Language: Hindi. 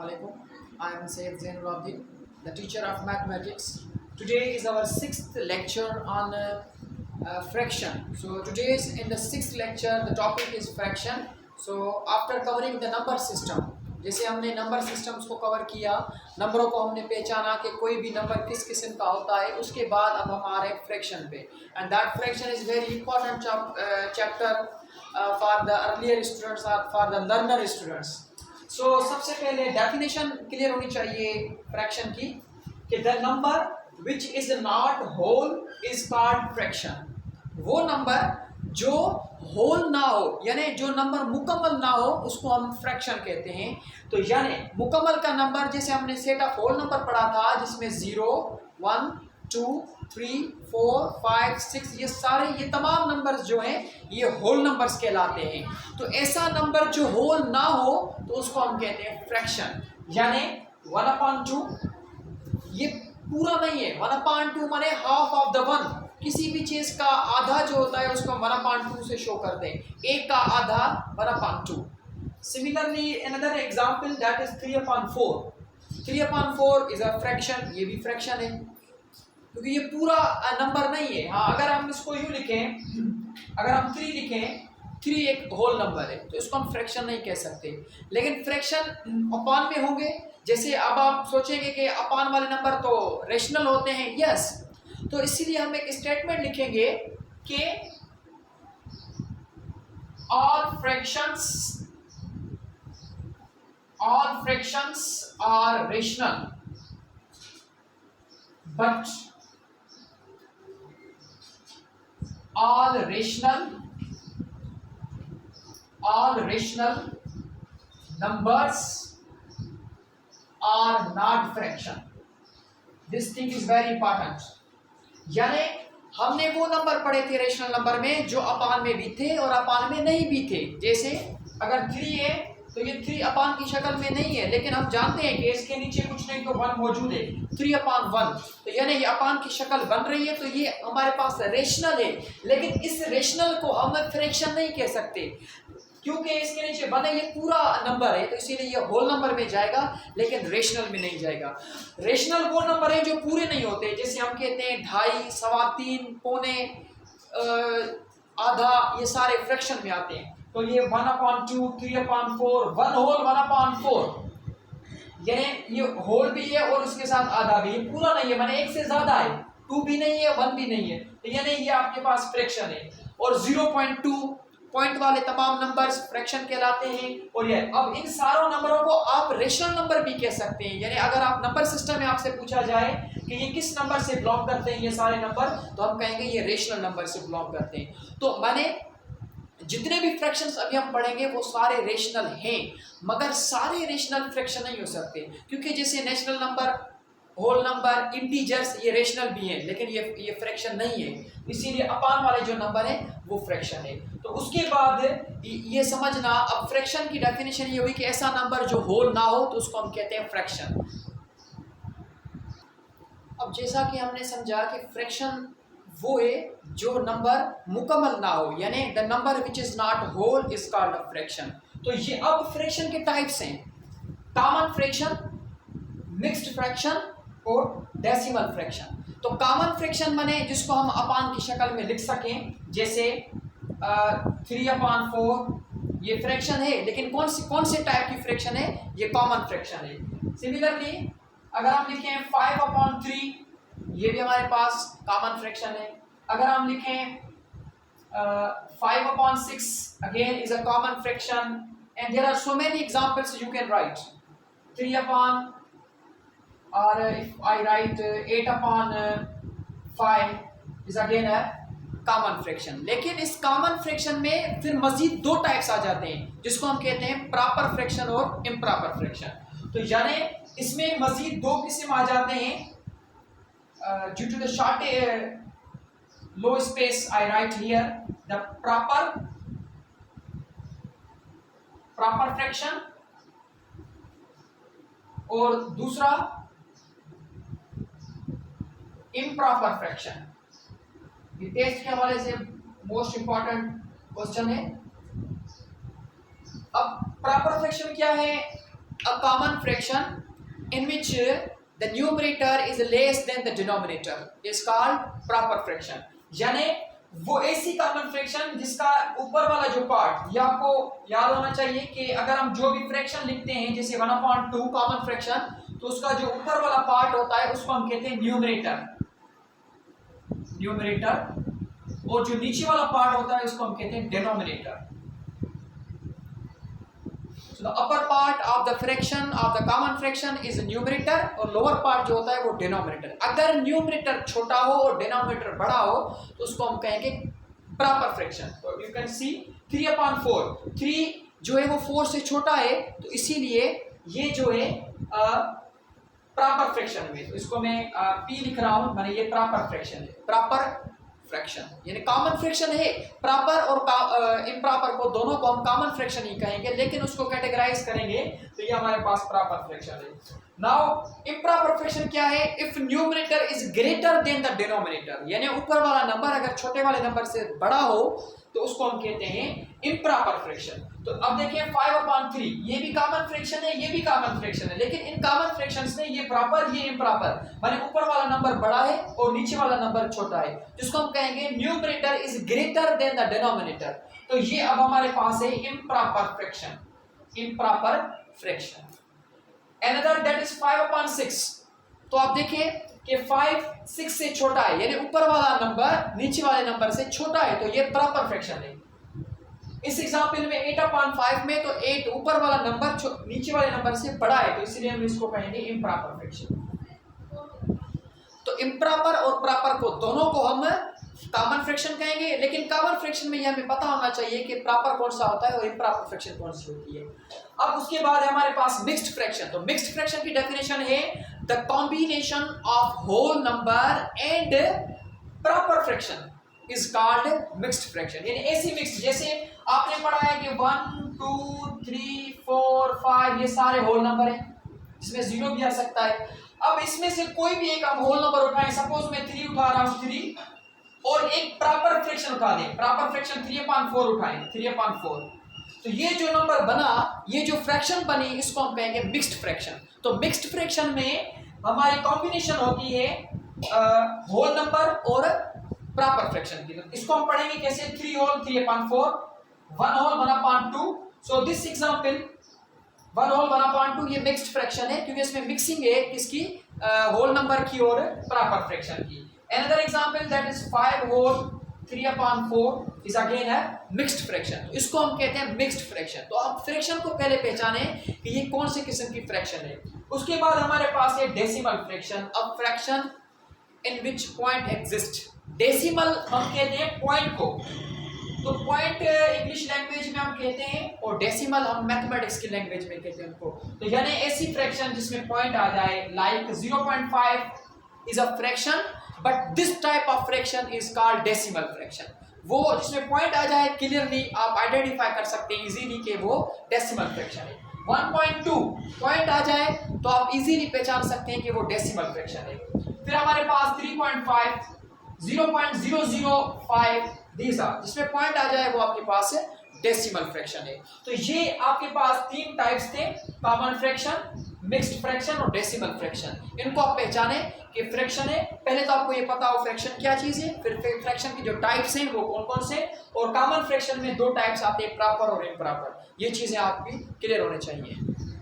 Assalamualaikum. I am Sayyid Zainul Abidin, the teacher of mathematics. Today is our sixth lecture on fraction. So today's in the sixth lecture, the topic is fraction. So after covering the number system, जैसे हमने नंबर सिस्टम्स को कवर किया, नंबरों को हमने पहचाना कि कोई भी नंबर किस किस्म का होता है, उसके बाद अब हम आ रहे हैं फ्रैक्शन पे. And that fraction is very important chapter for the earlier students और for the learner students. So सबसे पहले डेफिनेशन क्लियर होनी चाहिए फ्रैक्शन की कि the number which is not whole is called fraction. वो नंबर जो होल ना हो, यानी जो नंबर मुकम्मल ना हो, उसको हम फ्रैक्शन कहते हैं. तो यानी मुकम्मल का नंबर, जैसे हमने सेट ऑफ होल नंबर पढ़ा था जिसमें 0, 1, 2, 3, 4, 5, 6 ये तमाम नंबर्स जो हैं ये होल नंबर्स कहलाते हैं. तो ऐसा नंबर जो होल ना हो तो उसको हम कहते हैं फ्रैक्शन. यानी 1/2 ये पूरा नहीं है. 1/2 माने हाफ ऑफ द वन. किसी भी चीज़ का आधा जो होता है उसको हम 1/2 से शो करते हैं. एक का आधा 1/2. Similarly another example that is 3/4. 3/4 is a fraction. ये भी फ्रैक्शन है क्योंकि ये पूरा नंबर नहीं है. हाँ, अगर हम इसको यूँ लिखें, अगर हम 3 लिखें, 3 एक होल नंबर है तो इसको हम फ्रैक्शन नहीं कह सकते. लेकिन फ्रैक्शन अपान में होंगे. जैसे अब आप सोचेंगे कि अपान वाले नंबर तो रेशनल होते हैं. यस, तो इसीलिए हम एक स्टेटमेंट लिखेंगे कि all fractions are rational, but all rational numbers are not fraction. This thing is very important. यानी हमने वो नंबर पढ़े थे रेशनल नंबर में जो अपान में भी थे और अपान में नहीं भी थे. जैसे अगर 3 है तो ये 3 अपान की शक्ल में नहीं है, लेकिन हम जानते हैं कि इसके नीचे कुछ नहीं तो 1 मौजूद है. 3/1. तो यानी ये अपान की शक्ल बन रही है, तो ये हमारे पास रेशनल है. लेकिन इस रेशनल को हम फ्रैक्शन नहीं कह सकते क्योंकि इसके नीचे बने ये पूरा नंबर है, तो इसीलिए ये होल नंबर में जाएगा लेकिन रेशनल में नहीं जाएगा. रेशनल वो नंबर है जो पूरे नहीं होते. जैसे हम कहते हैं 2.5, 3.25, पौने, आधा, ये सारे फ्रैक्शन में आते हैं. तो ये 1/2, 3/4, 1 होल 1/4. यानी ये होल भी है और उसके साथ आधा भी है. पूरा नहीं है, माने एक से ज्यादा है. 2 भी नहीं है, 1 भी नहीं है. तो यानी ये आपके पास फ्रैक्शन है. और 0.2 पॉइंट वाले तमाम नंबर्स फ्रैक्शन कहलाते हैं. और ये अब इन सारों नंबरों को आप रेशनल नंबर भी कह सकते हैं. यानी अगर आप नंबर सिस्टम में आपसे पूछा जाए कि ये किस नंबर से बिलोंग करते हैं ये सारे नंबर, तो हम कहेंगे ये रेशनल नंबर से बिलोंग करते हैं. तो माने जितने भी फ्रैक्शंस अभी हम पढ़ेंगे वो सारे रेशनल हैं, मगर सारे रेशनल फ्रैक्शन नहीं हो सकते क्योंकि जैसे natural number, whole number, integers ये रेशनल भी हैं लेकिन ये फ्रैक्शन नहीं है. इसीलिए अपान वाले जो नंबर है वो फ्रैक्शन है. तो उसके बाद ये समझना, अब फ्रैक्शन की डेफिनेशन ये हुई कि ऐसा नंबर जो होल ना हो तो उसको हम कहते हैं फ्रैक्शन. अब जैसा कि हमने समझा कि फ्रैक्शन वो है जो नंबर मुकम्मल ना हो, यानी the number which is not whole is called a fraction. तो ये अब फ्रैक्शन के टाइप्स हैं: कॉमन फ्रैक्शन, मिक्स्ड फ्रैक्शन और डेसिमल फ्रैक्शन. तो कॉमन फ्रैक्शन माने जिसको हम अपान की शक्ल में लिख सकें. जैसे 3/4 ये फ्रैक्शन है, लेकिन कौन से टाइप की फ्रैक्शन है? ये कॉमन फ्रैक्शन है. सिमिलरली अगर हम लिखें 5/3, ये भी हमारे पास कॉमन फ्रैक्शन है. अगर हम लिखें 5/6, again is a common fraction. And there are so many examples you can write. 3/, or if I write 8/5 is again a common fraction. लेकिन इस कॉमन फ्रैक्शन में फिर मजीद 2 टाइप्स आ जाते हैं जिसको हम कहते हैं प्रॉपर फ्रैक्शन और इम्प्रॉपर फ्रैक्शन. तो यानी इसमें मजीद 2 किस्म आ जाते हैं. Due to the short low space I write here the proper fraction और दूसरा इम्प्रॉपर फ्रैक्शन. ये टेस्ट के हवाले से मोस्ट इंपॉर्टेंट क्वेश्चन है. अब प्रॉपर फ्रैक्शन क्या है? a common fraction in which the numerator is less than the denominator is called proper fraction. यानी वो ऐसी कॉमन फ्रैक्शन जिसका ऊपर वाला जो पार्ट, ये आपको याद होना चाहिए कि अगर हम जो भी फ्रैक्शन लिखते हैं जैसे 1/2 कॉमन फ्रैक्शन, तो उसका जो ऊपर वाला पार्ट होता है उसको हम कहते हैं न्यूमरेटर, और जो नीचे वाला पार्ट होता है उसको हम कहते हैं denominator. So the upper part of the fraction of the common fraction is numerator और lower part जो होता है वो denominator. अगर numerator छोटा हो और denominator बड़ा हो तो उसको हम कहेंगे proper fraction. तो you can see 3/4, 3 जो है वो 4 से छोटा है, तो इसीलिए ये जो है proper fraction में, तो इसको मैं P लिख रहा हूँ, माने ये proper fraction है. proper फ्रैक्शन यानी कॉमन फ्रैक्शन है. प्रॉपर और इम्प्रॉपर को दोनों को हम कॉमन फ्रैक्शन ही कहेंगे, लेकिन उसको कैटेगराइज करेंगे तो ये हमारे पास प्रॉपर फ्रैक्शन है. नाउ इम्प्रॉपर फ्रैक्शन क्या है? If numerator is greater than the denominator, यानी ऊपर वाला नंबर अगर छोटे वाले नंबर से बड़ा हो तो उसको हम कहते हैं इम्प्रॉपर फ्रैक्शन. तो अब देखिए 5/3 ये भी कॉमन फ्रैक्शन है, ये भी कॉमन फ्रैक्शन है, लेकिन इन कॉमन फ्रैक्शंस में ये प्रॉपर ये इम्प्रॉपर, माने ऊपर वाला नंबर बड़ा है और नीचे वाला नंबर छोटा है, जिसको हम कहेंगे numerator is greater than the denominator. तो ये अब हमारे पास है improper fraction, improper fraction. Another that is 5/6. तो आप देखिए कि 5 6 से छोटा है, यानी ऊपर वाला नंबर नीचे वाले नंबर से छोटा है, तो ये प्रॉपर फ्रैक्शन है. इस एग्जांपल में 8/5 में तो 8 ऊपर वाला नंबर नीचे वाले नंबर से बड़ा है, तो इसलिए हम इसको कहेंगे इम्प्रॉपर फ्रैक्शन. तो इम्प्रॉपर और प्रॉपर को दोनों को हम कॉमन फ्रैक्शन कहेंगे, लेकिन कॉमन फ्रैक्शन में ये हमें पता होना चाहिए कि प्रॉपर कौन सा होता है और इम्प्रॉपर फ्रैक्शन कौन सी होती है. अब उसके बाद है हमारे पास मिक्स्ड फ्रैक्शन. तो मिक्स्ड फ्रैक्शन की डेफिनेशन है the combination of whole number and proper fraction is called mixed fraction. यानी ऐसी मिक्स्ड, जैसे आपने पढ़ा है कि 1 2 3 4 5 ये सारे होल नंबर हैं, इसमें 0 भी आ सकता है. अब इसमें से कोई भी एक हम होल नंबर उठाएं, सपोज मैं 3 उठा रहा हूँ 3, और एक प्रॉपर फ्रैक्शन उठा दें, प्रॉपर फ्रैक्शन 3/4 उठाएं 3/4, तो ये जो नंबर बना, ये जो फ्रैक्शन बनी, इसको हम कहेंगे मिक्स्ड फ्रैक्शन. तो मिक्स्ड फ्रैक्शन में हमारी कॉम्बिनेशन होती है होल नंबर और प्रॉपर फ्रैक्शन की. तो इसको हम पढ़ेंगे कैसे? 3 whole 3/4, 1 whole 1/2. So this example 1 whole 1/2 ये मिक्स्ड फ्रैक्शन है, क्योंकि इसमें मिक्सिंग है किसकी? होल नंबर की और प्रॉपर फ्रैक्शन की. Another example that is 5 whole 3/4 is again a mixed fraction. इसको हम कहते हैं मिक्स्ड फ्रैक्शन. तो आप फ्रैक्शन को पहले पहचाने कि ये कौन से किस्म की फ्रैक्शन है. उसके बाद हमारे पास है डेसिमल फ्रैक्शन. अब fraction in which point exist. Decimal हम कहते हैं पॉइंट को, तो पॉइंट इंग्लिश लैंग्वेज में हम कहते हैं और डेसिमल हम मैथमेटिक्स की लैंग्वेज में कहते हैं उनको. तो यानी ऐसी फ्रैक्शन जिसमें पॉइंट आ जाए, like 0.5 is a fraction, but this type of fraction is called decimal fraction. वो जिसमें पॉइंट आ जाए, क्लियरली आप आइडेंटिफाई कर सकते हैं इजीली कि वो डेसिमल फ्रैक्शन है. 1.2 पॉइंट आ जाए तो आप इजीली पहचान सकते हैं कि वो डेसिमल फ्रैक्शन है. फिर हमारे पास 3.5, 0.005 these are, जिसमें पॉइंट आ जाए वो आपके पास डेसिमल फ्रैक्शन है. तो ये आपके पास 3 टाइप्स थे, कॉमन फ्रैक्शन, मिक्स्ड फ्रैक्शन और डेसिमल फ्रैक्शन. इनको आप पहचाने कि फ्रैक्शन है. पहले तो आपको ये पता हो फ्रैक्शन क्या चीज़ है, फिर फ्रैक्शन की जो टाइप्स हैं वो कौन कौन से, और कॉमन फ्रैक्शन में 2 टाइप्स आते हैं, प्रॉपर और इम्प्रॉपर. ये चीज़ें आपकी क्लियर होनी चाहिए.